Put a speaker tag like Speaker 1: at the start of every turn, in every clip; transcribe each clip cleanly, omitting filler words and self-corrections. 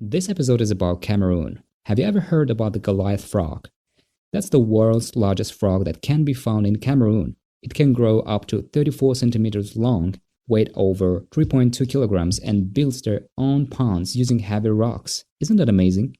Speaker 1: This episode is about Cameroon. Have you ever heard about the Goliath frog? That's the world's largest frog that can be found in Cameroon. It can grow up to 34 centimeters long, weigh over 3.2 kilograms, and builds their own ponds using heavy rocks. Isn't that amazing?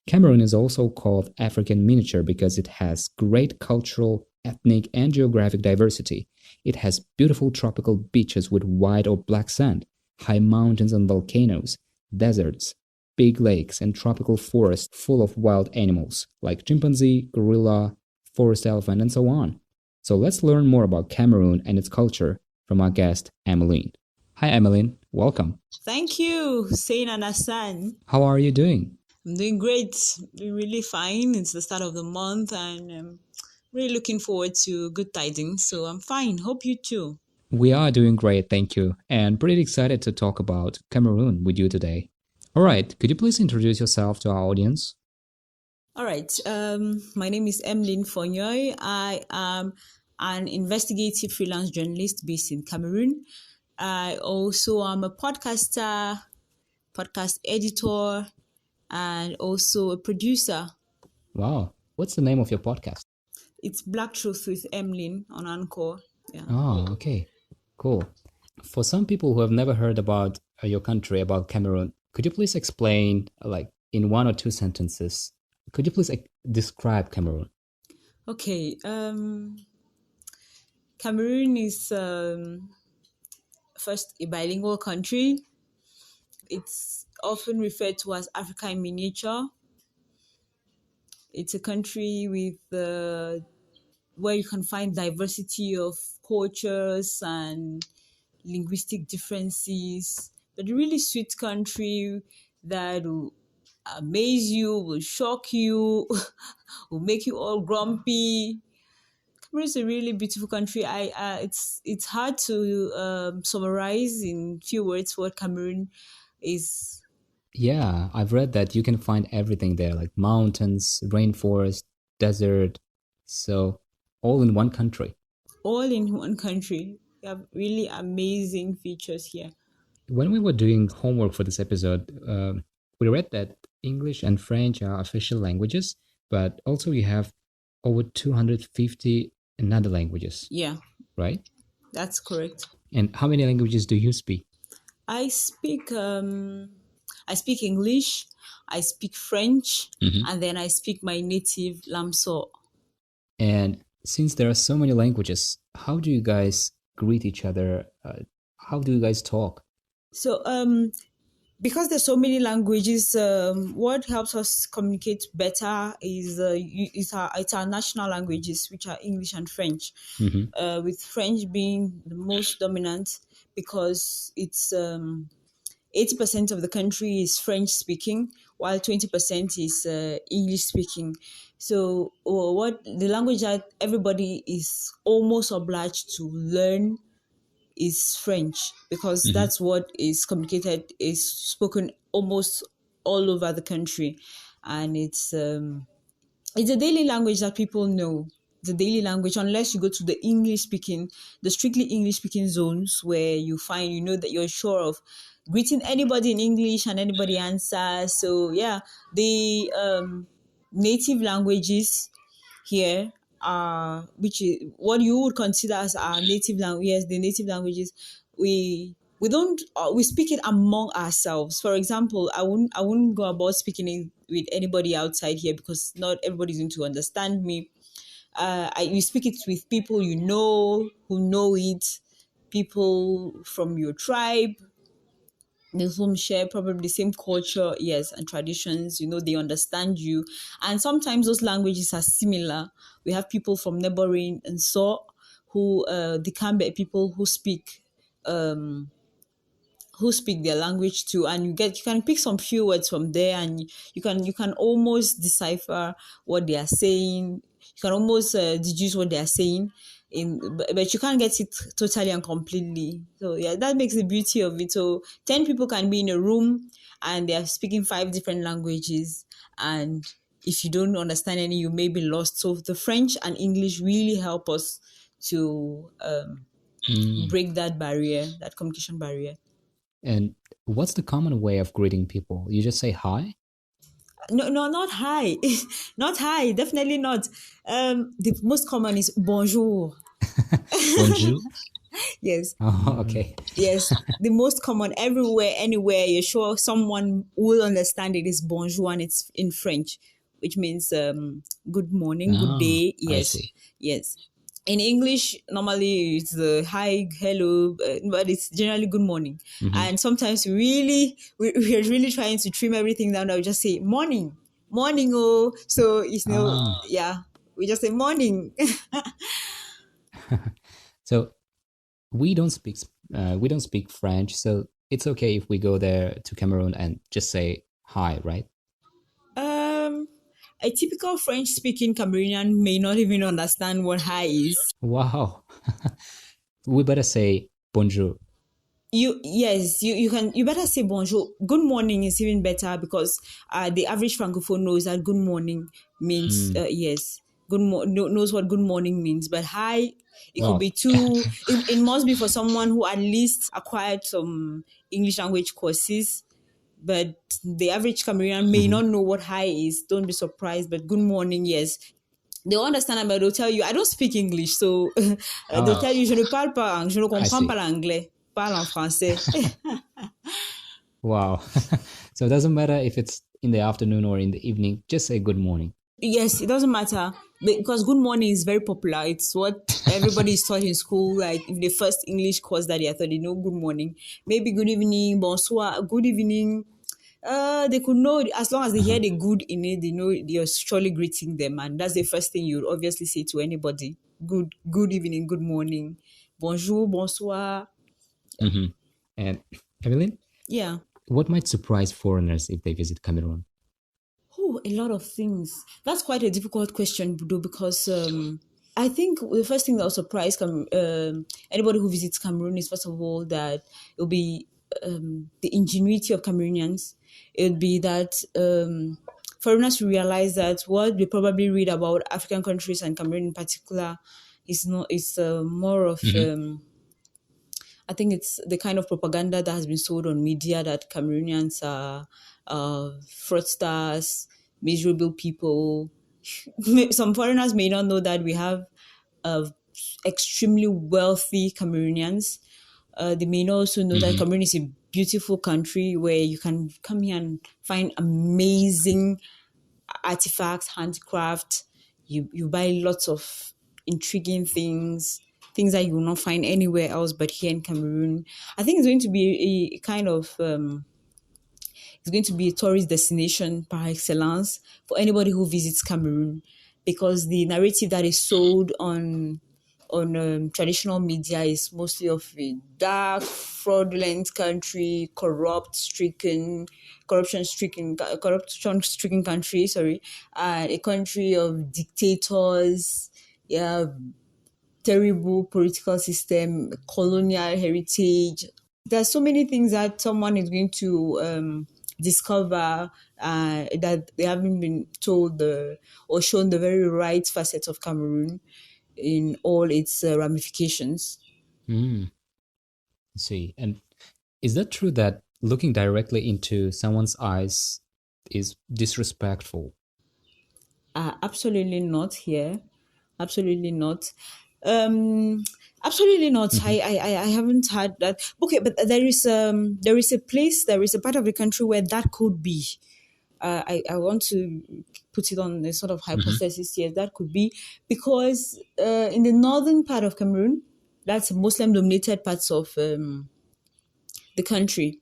Speaker 1: Cameroon is also called African miniature because it has great cultural, ethnic, and geographic diversity. It has beautiful tropical beaches with white or black sand, high mountains and volcanoes, deserts, big lakes, and tropical forests full of wild animals like chimpanzee, gorilla, forest elephant, and so on. So let's learn more about Cameroon and its culture from our guest, Emeline. Hi, Emeline. Welcome.
Speaker 2: Thank you, Sain and Hassan.
Speaker 1: How are you doing?
Speaker 2: I'm doing great, doing really fine. It's the start of the month and I'm really looking forward to good tidings. So I'm fine. Hope you too.
Speaker 1: We are doing great, thank you, and pretty excited to talk about Cameroon with you today. All right, could you please introduce yourself to our audience?
Speaker 2: All right. My name is Emeline Fonyoy. I am an investigative freelance journalist based in Cameroon. I also am a podcaster, podcast editor, and also a producer.
Speaker 1: Wow, what's the name of your podcast?
Speaker 2: It's Black Truth with Emeline on Anchor. Yeah.
Speaker 1: Oh, okay, cool. For some people who have never heard about your country, about Cameroon, could you please explain, like, in one or two sentences, could you please describe Cameroon?
Speaker 2: Okay. Cameroon is first a bilingual country. It's often referred to as Africa in miniature. It's a country with where you can find diversity of cultures and linguistic differences, but a really sweet country that will amaze you, will shock you, will make you all grumpy. Cameroon is a really beautiful country. It's hard to summarize in few words what Cameroon is.
Speaker 1: Yeah, I've read that you can find everything there, like mountains, rainforest, desert, so all in one country.
Speaker 2: All in one country. We have really amazing features here.
Speaker 1: When we were doing homework for this episode, we read that English and French are official languages, but also you have over 250 another languages,
Speaker 2: Yeah,
Speaker 1: right?
Speaker 2: that's correct.
Speaker 1: And how many languages do you speak?
Speaker 2: I speak English, I speak French, and then I speak my native Lamso.
Speaker 1: And since there are so many languages, how do you guys greet each other? How do you guys talk?
Speaker 2: So because there's so many languages, what helps us communicate better is it's our national languages, which are English and French. With French being the most dominant because it's 80% of the country is French speaking, while 20% is English speaking. So what the language that everybody is almost obliged to learn is French because that's what is communicated, is spoken almost all over the country, and it's a daily language that people know. The daily language, unless you go to the strictly English speaking zones where you know that you're sure of greeting anybody in English and anybody answers. So yeah, the native languages here are, which is what you would consider as our native language. Yes, the native languages, we don't we speak it among ourselves. For example, I wouldn't go about speaking it with anybody outside here because not everybody's going to understand me. You speak it with people you know who know it, people from your tribe, whom share probably the same culture, yes, and traditions. They understand you, and sometimes those languages are similar. We have people from neighboring and so who the Cambe people who speak their language too, and you can pick some few words from there, and you can almost decipher what they are saying. You can almost deduce what they are saying, but you can't get it totally and completely. So yeah, that makes the beauty of it. So 10 people can be in a room and they are speaking 5 different languages, and if you don't understand any, you may be lost. So the French and English really help us to break that barrier, that communication barrier.
Speaker 1: And what's the common way of greeting people? You just say hi?
Speaker 2: No, no, not hi. Not hi, definitely not. The most common is bonjour.
Speaker 1: Bonjour.
Speaker 2: Yes.
Speaker 1: Oh, okay.
Speaker 2: Yes, the most common everywhere, anywhere, you're sure someone will understand it is bonjour, and it's in French, which means good morning, good
Speaker 1: Oh,
Speaker 2: day.
Speaker 1: I
Speaker 2: Yes,
Speaker 1: see.
Speaker 2: yes. In English, normally it's hi, hello, but it's generally good morning.
Speaker 1: Hmm.
Speaker 2: And sometimes we're really trying to trim everything down. I'll just say morning, morning, oh. So
Speaker 1: Oh,
Speaker 2: yeah, we just say morning.
Speaker 1: so we don't speak French, so it's okay if we go there to Cameroon and just say hi, right?
Speaker 2: Um, a typical French-speaking Cameroonian may not even understand what hi is.
Speaker 1: Wow. We better say bonjour.
Speaker 2: You better say bonjour. Good morning is even better because the average francophone knows that good morning means
Speaker 1: Mm.
Speaker 2: yes. Knows what good morning means, but hi, it could
Speaker 1: Wow.
Speaker 2: be too. It must be for someone who at least acquired some English language courses, but the average Cameroonian may
Speaker 1: Hmm.
Speaker 2: not know what hi is. Don't be surprised. But good morning, yes. They'll understand, but they'll tell you, I don't speak English. So they'll
Speaker 1: Oh,
Speaker 2: tell you, je ne parle pas, je ne
Speaker 1: I
Speaker 2: comprends pas
Speaker 1: see.
Speaker 2: l'anglais, parle en français.
Speaker 1: Wow. So it doesn't matter if it's in the afternoon or in the evening, just say good morning.
Speaker 2: Yes, it doesn't matter because good morning is very popular. It's what everybody is taught in school. Like if the first English course that they are taught, they know good morning. Maybe good evening, bonsoir, good evening. They could know as long as they hear
Speaker 1: Uh-huh.
Speaker 2: the good in it, they know you're surely greeting them, and that's the first thing you would obviously say to anybody. Good evening, good morning, bonjour, bonsoir.
Speaker 1: Hmm. And Emeline,
Speaker 2: Yeah.
Speaker 1: what might surprise foreigners if they visit Cameroon?
Speaker 2: Oh, a lot of things. That's quite a difficult question, Budo, because I think the first thing that will surprise anybody who visits Cameroon is, first of all, that it'll be the ingenuity of Cameroonians. It would be that foreigners will realize that what they probably read about African countries and Cameroon in particular is not. It's more of
Speaker 1: Hmm.
Speaker 2: I think it's the kind of propaganda that has been sold on media that Cameroonians are fraudsters, miserable people. Some foreigners may not know that we have uh, extremely wealthy Cameroonians. They may not also know that
Speaker 1: Hmm.
Speaker 2: Cameroon is a beautiful country where you can come here and find amazing artifacts, handicraft. You buy lots of intriguing things that you will not find anywhere else but here in Cameroon. I think it's going to be a kind of it's going to be a tourist destination par excellence for anybody who visits Cameroon, because the narrative that is sold on traditional media is mostly of a dark, fraudulent country, corruption stricken country. Sorry, a country of dictators. Yeah, terrible political system, colonial heritage. There's so many things that someone is going to discover that they haven't been told or shown the very right facets of Cameroon in all its ramifications.
Speaker 1: Mm, see. And is that true that looking directly into someone's eyes is disrespectful?
Speaker 2: Absolutely not here. Absolutely not. Um, Absolutely not.
Speaker 1: Hmm.
Speaker 2: I haven't had that. Okay, but there is a place, there is a part of the country where that could be. I want to put it on a sort of
Speaker 1: Hmm.
Speaker 2: hypothesis here. That could be because in the northern part of Cameroon, that's Muslim dominated parts of the country.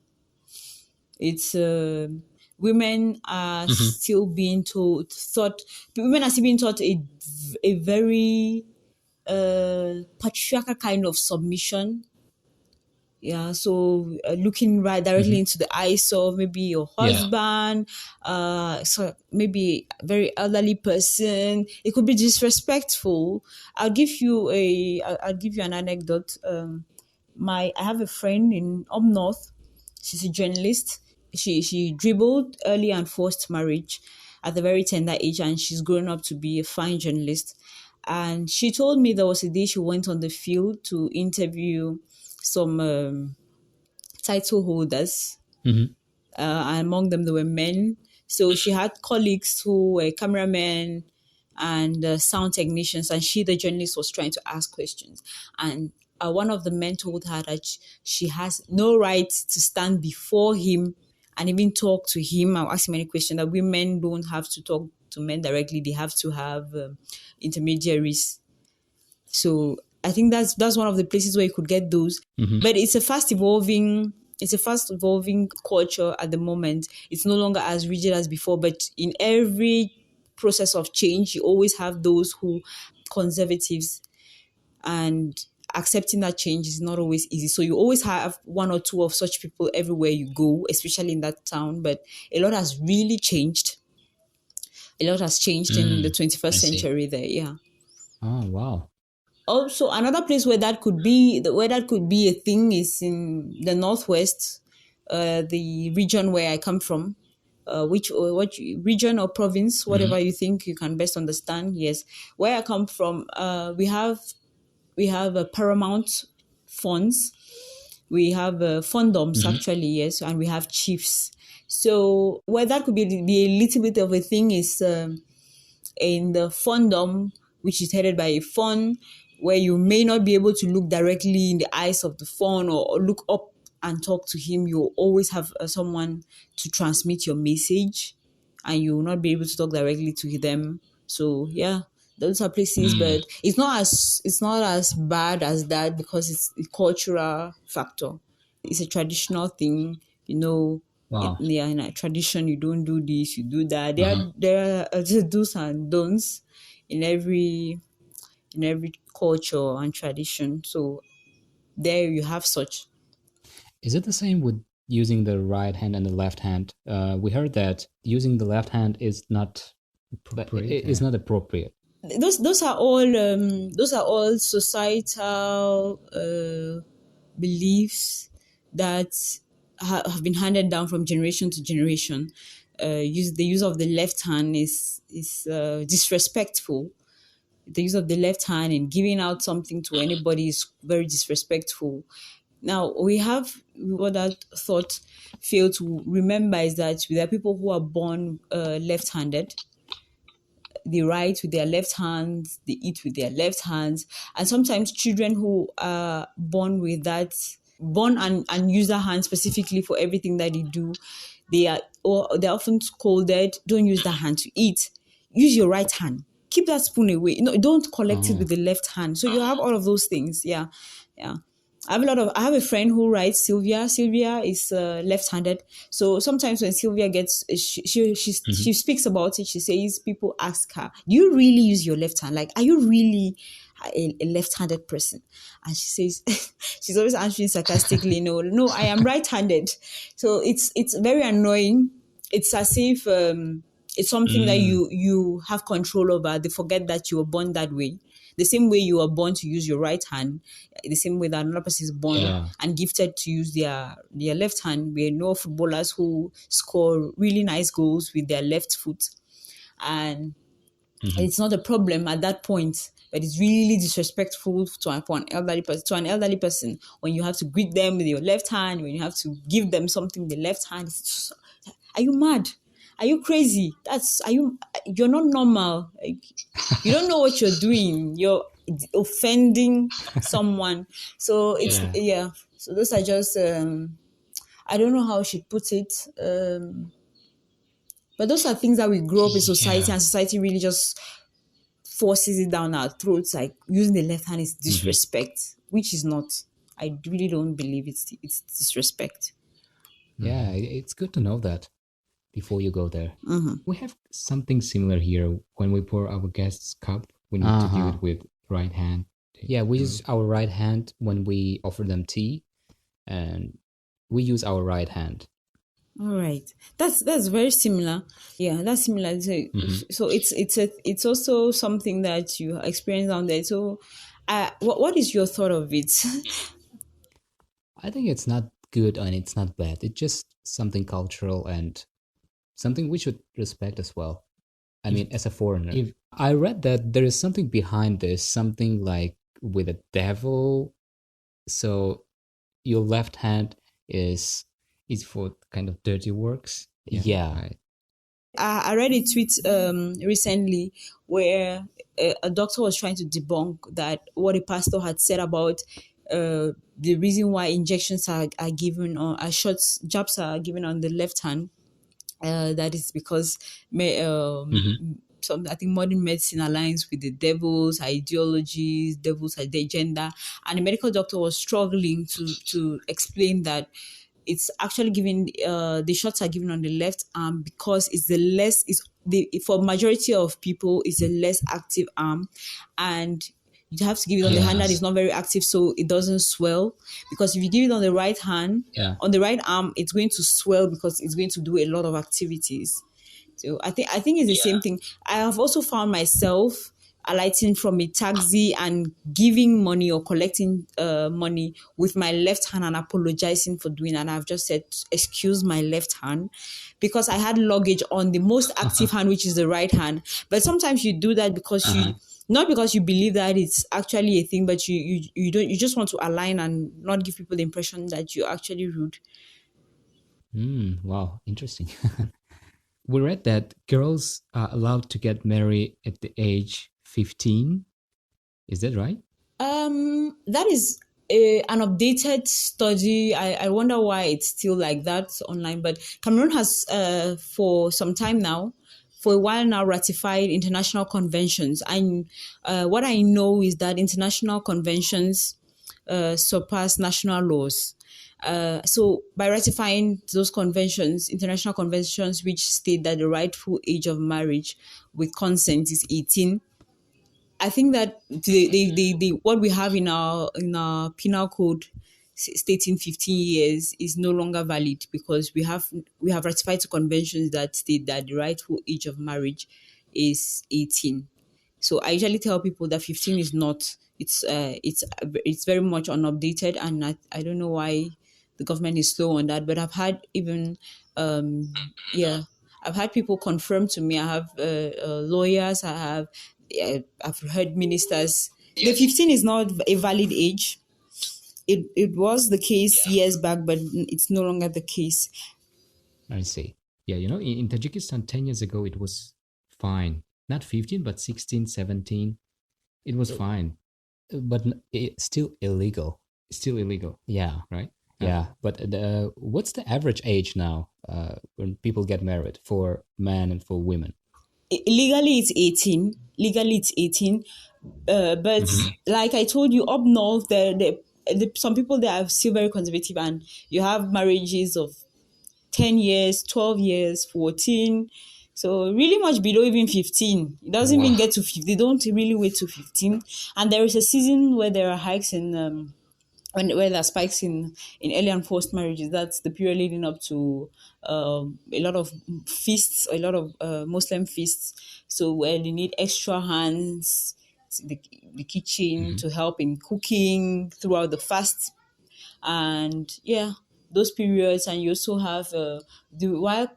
Speaker 2: It's women are
Speaker 1: Hmm.
Speaker 2: still being thought women are still being taught a very patriarchal kind of submission. Yeah, so looking right directly
Speaker 1: Hmm.
Speaker 2: into the eyes of maybe your
Speaker 1: Yeah.
Speaker 2: husband, so maybe a very elderly person, it could be disrespectful. I'll give you an anecdote. I have a friend in up north. She's a journalist. She dribbled early and forced marriage at a very tender age, and she's grown up to be a fine journalist. And she told me there was a day she went on the field to interview some title holders.
Speaker 1: Mm-hmm.
Speaker 2: And among them, there were men. So she had colleagues who were cameramen and sound technicians, and she, the journalist, was trying to ask questions. And one of the men told her that she has no right to stand before him and even talk to him or ask him any question, that women don't have to talk to men directly. They have to have intermediaries. So I think that's one of the places where you could get those.
Speaker 1: Mm-hmm.
Speaker 2: But it's a fast evolving culture at the moment. It's no longer as rigid as before, but in every process of change, you always have those who conservatives, and accepting that change is not always easy. So you always have one or two of such people everywhere you go, especially in that town. But a lot has really changed. A lot has changed in the 21st century there, yeah.
Speaker 1: Oh, wow.
Speaker 2: Also, another place where that could be a thing is in the Northwest, the region where I come from. What region or province, whatever you think you can best understand. Yes, where I come from, we have paramount funds. We have fondoms, actually, yes, and we have chiefs. So where that could be a little bit of a thing is in the fondom, which is headed by a fawn, where you may not be able to look directly in the eyes of the fawn or look up and talk to him. You always have someone to transmit your message, and you will not be able to talk directly to them. So yeah, those are places, but it's not as bad as that, because it's a cultural factor. It's a traditional thing, you know.
Speaker 1: Wow.
Speaker 2: In a tradition, you don't do this, you do that. There are do's and don'ts in every culture and tradition. So there you have such.
Speaker 1: Is it the same with using the right hand and the left hand? We heard that using the left hand is not appropriate. It's not appropriate.
Speaker 2: Those are all societal beliefs that have been handed down from generation to generation. The use of the left hand is disrespectful. The use of the left hand in giving out something to anybody is very disrespectful. Now, we have what that thought failed to remember is that there are people who are born left-handed. They write with their left hands, they eat with their left hands. And sometimes children who are born and use their hands specifically for everything that they do, they're often scolded, don't use that hand to eat. Use your right hand. Keep that spoon away. Don't collect it with the left hand. So you have all of those things. Yeah. I have a friend who writes, Sylvia. Sylvia is left-handed. So sometimes when Sylvia she speaks about it, she says, people ask her, do you really use your left hand? Like, are you really a left-handed person? And she says, she's always answering sarcastically, no, I am right-handed. So it's very annoying. It's as if it's something that you have control over. They forget that you were born that way. The same way you are born to use your right hand, the same way that another person is born and gifted to use their left hand. We know footballers who score really nice goals with their left foot. And it's not a problem at that point, but it's really disrespectful to an elderly person when you have to greet them with your left hand, when you have to give them something with the left hand. Are you mad? Are you crazy? You're not normal. Like, you don't know what you're doing. You're offending someone. So it's So those are just I don't know how she put it. But those are things that we grow up in society, and society really just forces it down our throats. Like, using the left hand is disrespect, which is not. I really don't believe it's disrespect.
Speaker 1: Yeah, it's good to know that before you go there. We have something similar here. When we pour our guest's cup, we need to do it with right hand. Yeah, we use our right hand when we offer them tea, and we use our right hand.
Speaker 2: All right, that's very similar. Yeah, that's similar. So it's also something that you experience down there. So, what is your thought of it?
Speaker 1: I think it's not good and it's not bad. It's just something cultural and something we should respect as well. I mean, as a foreigner. I read that there is something behind this, something like with a devil. So your left hand is for kind of dirty works.
Speaker 3: Yeah.
Speaker 1: Right.
Speaker 2: I read a tweet recently where a doctor was trying to debunk that what a pastor had said about the reason why injections are given or shots jabs are given on the left hand. That is because some, I think modern medicine aligns with the devil's ideologies, devil's agenda, and the medical doctor was struggling to explain that it's actually given the shots are given on the left arm because it's the less is the for majority of people it's a less active arm, and you have to give it on the hand that is not very active so it doesn't swell, because if you give it on the right hand, on the right arm, it's going to swell because it's going to do a lot of activities. So I think it's the same thing. I have also found myself alighting from a taxi and giving money or collecting money with my left hand and apologizing for doing that. And I've just said, excuse my left hand, because I had luggage on the most active hand, which is the right hand. But sometimes you do that because you, not because you believe that it's actually a thing, but you don't, you just want to align and not give people the impression that you're actually rude.
Speaker 1: Wow, interesting. We read that girls are allowed to get married at the age 15. Is that right?
Speaker 2: That is an updated study. I wonder why it's still like that online. But Cameroon has, for some time now, for a while now, ratified international conventions. And what I know is that international conventions surpass national laws. So by ratifying those conventions, international conventions, which state that the rightful age of marriage with consent is 18, I think that the what we have in our penal code stating 15 years is no longer valid, because we have ratified two conventions that state that the rightful age of marriage is 18. So I usually tell people that 15 is not. It's very much unupdated, and I don't know why the government is slow on that. But I've had even I've had people confirm to me. I have lawyers. I've heard ministers. The 15 is not a valid age. It was the case years back, but it's no longer the case.
Speaker 1: I see. Yeah, in Tajikistan 10 years ago, it was fine. Not 15, but 16, 17. It was fine. But it's still illegal. Still illegal.
Speaker 3: Yeah.
Speaker 1: Right?
Speaker 3: Yeah.
Speaker 1: But what's the average age now when people get married for men and for women?
Speaker 2: Legally, it's 18. But like I told you, up north, some people there are still very conservative, and you have marriages of 10 years, 12 years, 14. So really much below even 15. It doesn't even get to 50. They don't really wait to 15. And there is a season where there are hikes in where there are spikes in early and forced marriages. That's the period leading up to a lot of feasts, a lot of Muslim feasts. So where they need extra hands, the kitchen to help in cooking throughout the fast, and those periods. And you also have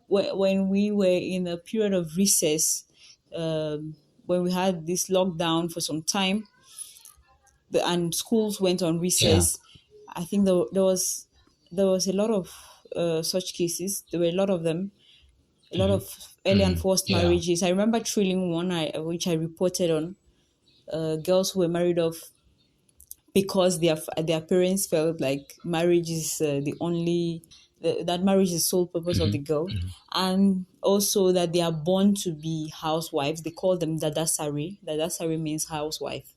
Speaker 2: when we were in a period of recess, when we had this lockdown for some time, and schools went on recess. I think there was a lot of such cases. There were a lot of them, a lot of early and forced marriages. I remember trailing one which I reported on, girls who were married off because their parents felt like marriage is that marriage is the sole purpose of the girl, and also that they are born to be housewives. They call them dadasari. Dadasari means housewife.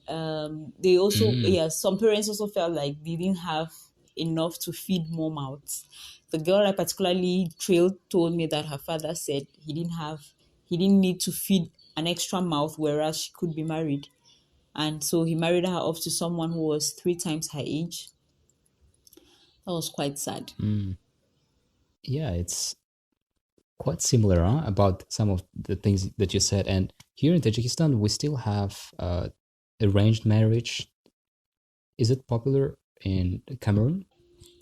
Speaker 2: They also some parents also felt like they didn't have enough to feed more mouths. The girl I particularly trailed told me that her father said he didn't need to feed an extra mouth, whereas she could be married. And so he married her off to someone who was 3 times her age. That was quite sad.
Speaker 1: Yeah, it's quite similar about some of the things that you said. And here in Tajikistan, we still have arranged marriage. Is it popular in Cameroon?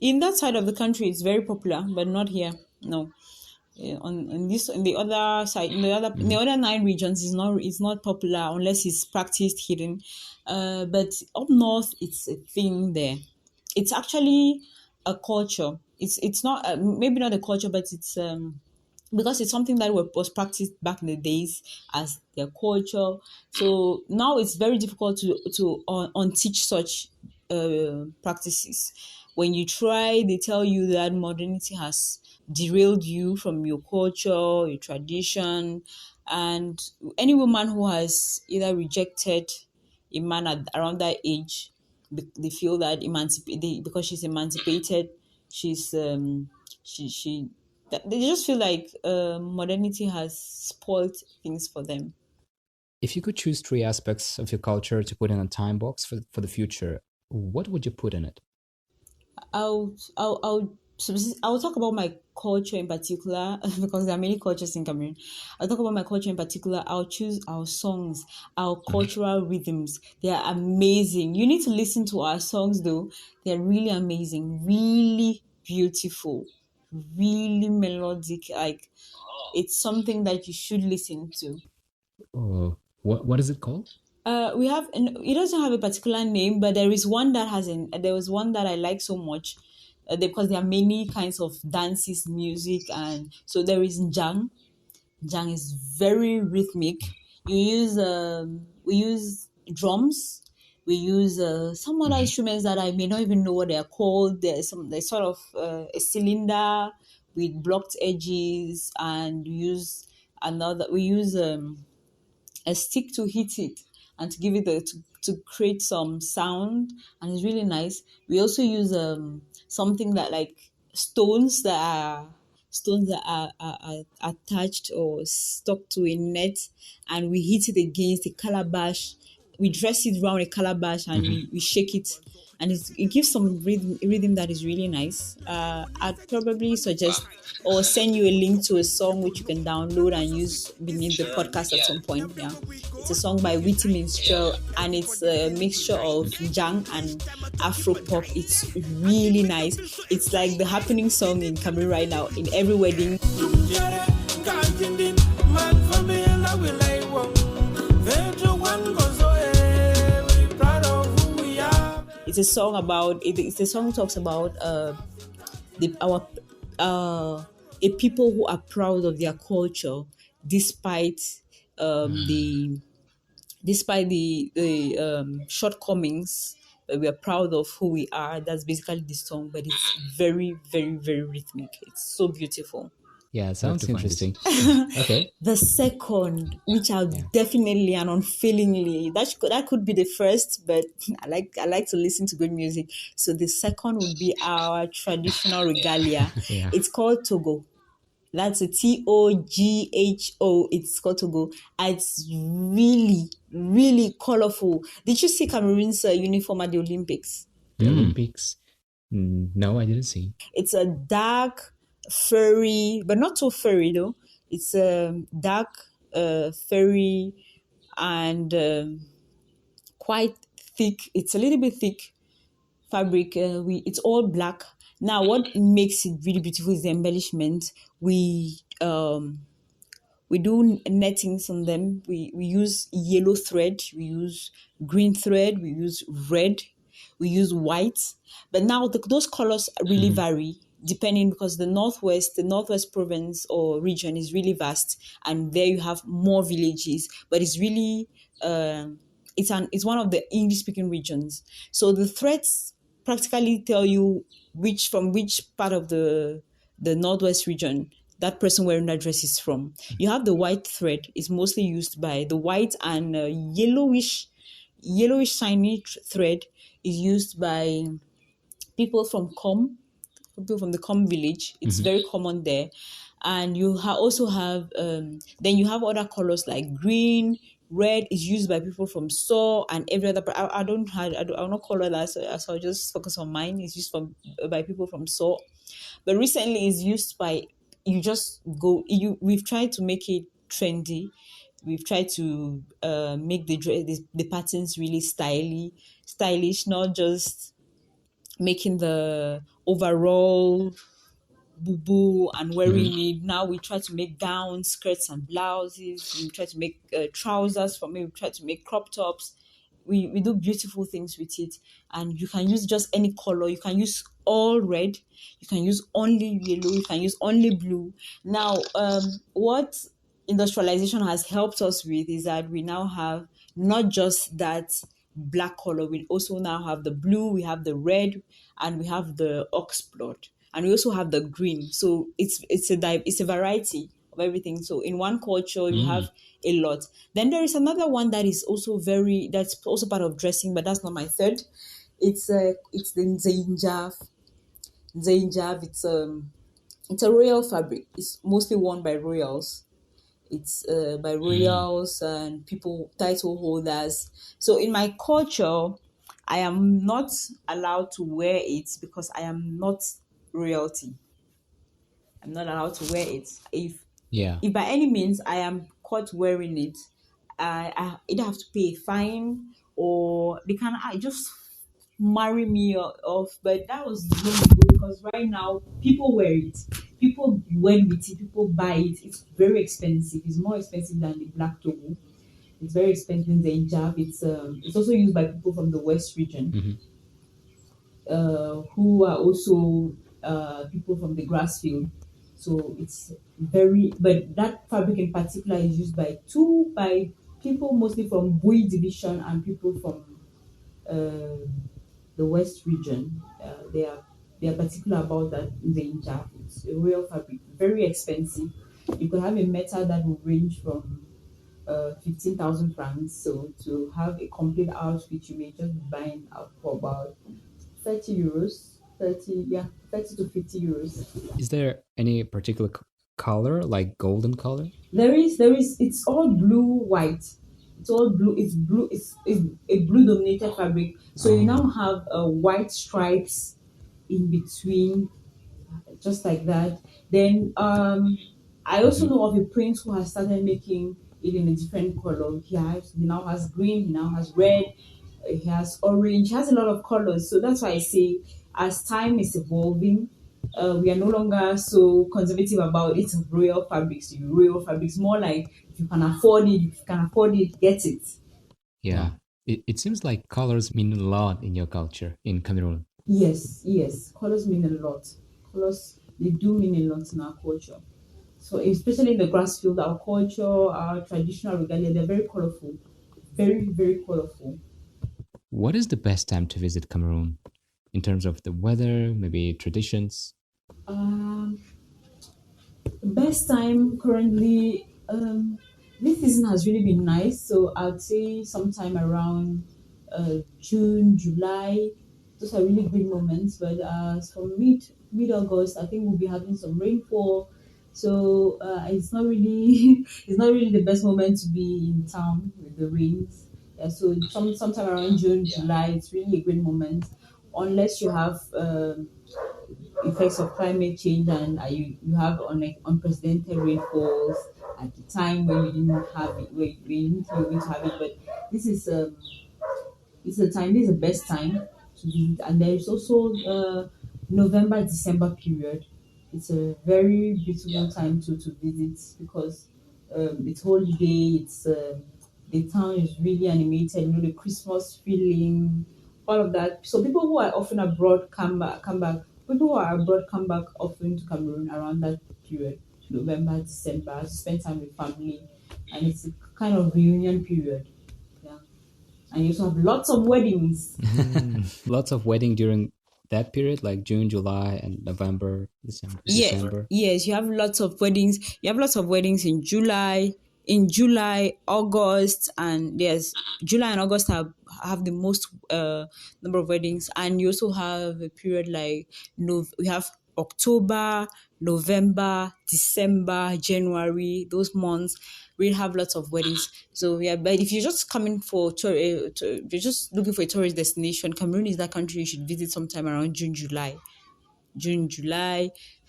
Speaker 2: In that side of the country, it's very popular, but not here. No. On the other side, in the other 9 regions, it's not popular unless it's practiced hidden. But up north, it's a thing there. It's actually a culture. It's not maybe not a culture, but it's because it's something that was practiced back in the days as their culture. So now it's very difficult to unteach such practices. When you try, they tell you that modernity has derailed you from your culture, your tradition, and any woman who has either rejected a man at around that age, they feel that because she's emancipated, she's she they just feel like modernity has spoiled things for them.
Speaker 1: If you could choose three aspects of your culture to put in a time box for the future, what would you put in it?
Speaker 2: I'll talk about my culture in particular because there are many cultures in Cameroon. I'll talk about my culture in particular. I'll choose our songs, our cultural rhythms. They are amazing. You need to listen to our songs though. They're really amazing, really beautiful, really melodic. Like it's something that you should listen to.
Speaker 1: What is it called?
Speaker 2: We have, and it doesn't have a particular name, but there is one that has an. There was one that I like so much, because there are many kinds of dances, music, and so there is Njang. Njang is very rhythmic. We use drums. We use some other instruments that I may not even know what they are called. There's sort of a cylinder with blocked edges, and we use a stick to hit it and to give it to create some sound, and it's really nice. We also use something that like stones that are attached or stuck to a net, and we hit it against a calabash. We dress it around a calabash and we shake it, and it gives some rhythm that is really nice. I'd probably suggest or send you a link to a song which you can download and use beneath the podcast at some point. Yeah, it's a song by Witty Mistrel, and it's a mixture of jang and Afro pop. It's really nice. It's like the happening song in Cameroon right now in every wedding. It's a song about it's a song talks about a people who are proud of their culture despite the shortcomings. We are proud of who we are. That's basically the song, but it's very, very, very rhythmic. It's so beautiful.
Speaker 1: Yeah, it sounds interesting. Okay.
Speaker 2: The second, which I'll definitely and unfailingly, that could be the first, but I like to listen to good music. So the second would be our traditional regalia.
Speaker 1: Yeah.
Speaker 2: It's called Toghu. That's a Togho. It's called Toghu. It's really, really colorful. Did you see Cameroon's uniform at the Olympics?
Speaker 1: The Olympics? No, I didn't see.
Speaker 2: It's a dark, furry, but not so furry though. It's a dark, furry, and quite thick. It's a little bit thick fabric. It's all black. Now, what makes it really beautiful is the embellishment. We do nettings on them. We use yellow thread. We use green thread. We use red. We use white. But now those colors really vary depending, because the northwest province or region is really vast, and there you have more villages. But it's really it's one of the English speaking regions. So the threads practically tell you which part of the northwest region that person wearing that dress is from. You have the white thread. It's mostly used by the white and yellowish shiny thread is used by people from the Com village. It's very common there. And you also have then you have other colors like green, red is used by people from Saw and every other. I'll not color that, so I'll just focus on mine. It's used by people from Saw, but recently it's used by we've tried to make it trendy. We've tried to make the patterns really stylish, not just making the overall boo and wearing it. Now we try to make gowns, skirts, and blouses. We try to make trousers from it. We try to make crop tops. we do beautiful things with it. And you can use just any color. You can use all red, you can use only yellow, you can use only blue. Now, what industrialization has helped us with is that we now have not just that black color, we also now have the blue, we have the red, and we have the ox blood, and we also have the green. So it's a variety of everything. So in one culture you have a lot. Then there is another one that is also that's also part of dressing, but that's not my third. It's the Zainjaf. Zainjaf, it's a royal fabric. It's mostly worn by royals. It's by royals and people, title holders. So in my culture, I am not allowed to wear it because I am not royalty. I'm not allowed to wear it. If by any means I am caught wearing it, I either have to pay a fine, or they can just marry me off. But that was long ago, because right now people wear it. People wear it, people buy it. It's very expensive. It's more expensive than the black Toghu. It's very expensive in the hijab. It's also used by people from the West region, who are also people from the grass field. So it's but that fabric in particular is used by people mostly from Bui division and people from the West region. They are particular about that in the hijab. It's a real fabric, very expensive. You could have a metal that will range from 15,000 francs. So to have a complete outfit, you may just be buying out for about 30 euros. 30 to 50 euros.
Speaker 1: Is there any particular color, like golden color?
Speaker 2: There is. It's all blue, white. It's all blue. It's blue. It's a blue dominated fabric. So you now have white stripes in between, just like that. Then I also know of a prince who has started making it in a different color. He now has green. He now has red. He has orange. He has a lot of colors. So that's why I say, as time is evolving, we are no longer so conservative about it. Royal fabrics, more like if you can afford it, get it.
Speaker 1: Yeah. It seems like colors mean a lot in your culture in Cameroon.
Speaker 2: Yes, colors mean a lot. Colors, they do mean a lot in our culture. So especially in the grass field, our culture, our traditional regalia, they're very colorful. Very, very colorful.
Speaker 1: What is the best time to visit Cameroon in terms of the weather, maybe traditions?
Speaker 2: The best time currently, this season has really been nice. So I'd say sometime around June, July. Those are really great moments. But from mid August, I think we'll be having some rainfall. So it's not really the best moment to be in town with the rains. Yeah, so sometime around June, July, it's really a great moment, unless you have effects of climate change and you have unprecedented rainfalls at the time when you didn't have it, where you didn't think you were going to have it. But this is it's the time. This is the best time to visit, and there is also November December period. It's a very beautiful time to visit, because it's holiday. It's the town is really animated. You know, the Christmas feeling, all of that. So people who are often abroad come back. People who are abroad come back often to Cameroon around that period, November, December, to spend time with family, and it's a kind of reunion period. Yeah, and you also have lots of weddings.
Speaker 1: Lots of wedding during that period, like June, July, and November, December.
Speaker 2: Yes, you have lots of weddings. You have lots of weddings in July, August, and yes, July and August have the most number of weddings. And you also have a period like we have October, November, December, January. Those months we have lots of weddings. So yeah, but if you're just coming for you're just looking for a tourist destination, Cameroon is that country you should visit sometime around June, July,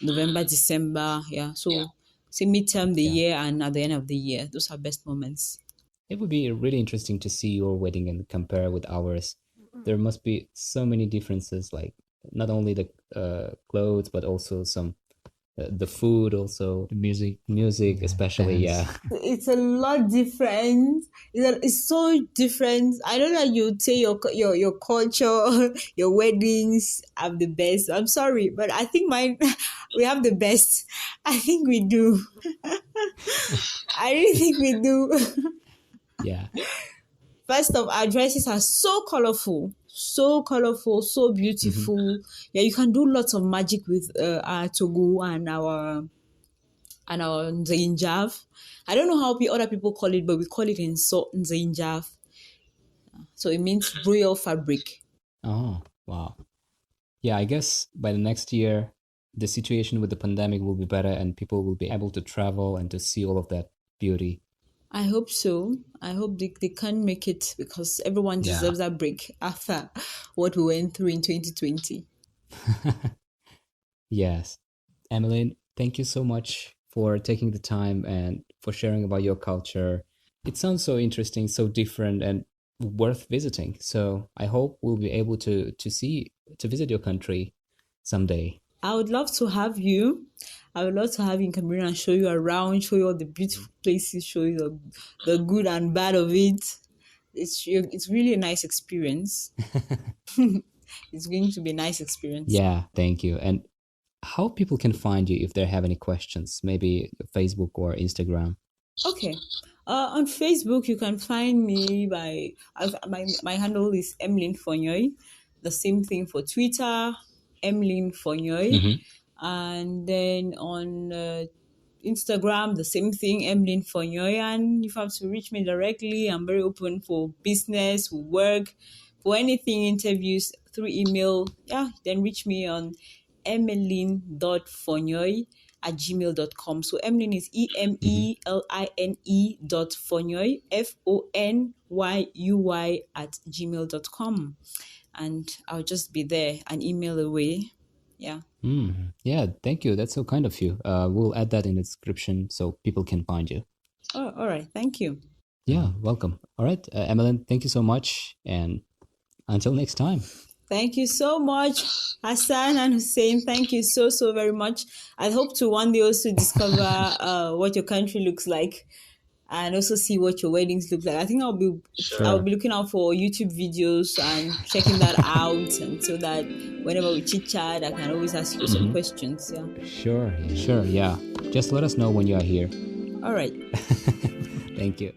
Speaker 2: November, December. Yeah. So say midterm the year and at the end of the year. Those are best moments.
Speaker 1: It would be really interesting to see your wedding and compare with ours. There must be so many differences, like not only the clothes, but also some the food also, music especially. Yeah.
Speaker 2: It's a lot different. It's so different. I know that you say your culture, your weddings have the best. I'm sorry, but I think mine we have the best. I think we do. I really think we do.
Speaker 1: Yeah.
Speaker 2: First of our dresses are so colorful, so beautiful. Yeah, you can do lots of magic with our Toghu and our Nzainjav. I don't know how other people call it, but we call it in so Nzainjav. So it means royal fabric.
Speaker 1: Oh, wow. Yeah, I guess by the next year, the situation with the pandemic will be better and people will be able to travel and to see all of that beauty.
Speaker 2: I hope so. I hope they can make it because everyone deserves a break after what we went through in 2020.
Speaker 1: Yes. Emeline, thank you so much for taking the time and for sharing about your culture. It sounds so interesting, so different, and worth visiting. So I hope we'll be able to visit your country someday.
Speaker 2: I would love to have you. I would love to have you in Cameroon and show you around, show you all the beautiful places, show you the good and bad of it. It's really a nice experience. It's going to be a nice experience.
Speaker 1: Yeah, thank you. And how people can find you if they have any questions, maybe Facebook or Instagram.
Speaker 2: Okay. On Facebook, you can find me by my handle is Emeline Fonyoy. The same thing for Twitter, Emeline Fonyoy. And then on Instagram, the same thing, Emeline Fonyoy. And if you have to reach me directly, I'm very open for business, for work, for anything, interviews through email. Yeah, then reach me on emeline.fonyoy@gmail.com. So Emeline is EMELINE.fonyoy FONYUY@gmail.com. And I'll just be there, an email away. Yeah.
Speaker 1: Yeah, thank you. That's so kind of you. We'll add that in the description so people can find you.
Speaker 2: Oh, all right. Thank you.
Speaker 1: Yeah, welcome. All right, Emeline, thank you so much. And until next time.
Speaker 2: Thank you so much, Hassan and Hussein. Thank you so very much. I hope to one day also discover what your country looks like and also see what your weddings look like. I think I'll be looking out for YouTube videos and checking that out, and so that whenever we chit chat, I can always ask you some questions. Yeah.
Speaker 1: Sure. Yeah. Just let us know when you are here.
Speaker 2: All right.
Speaker 1: Thank you.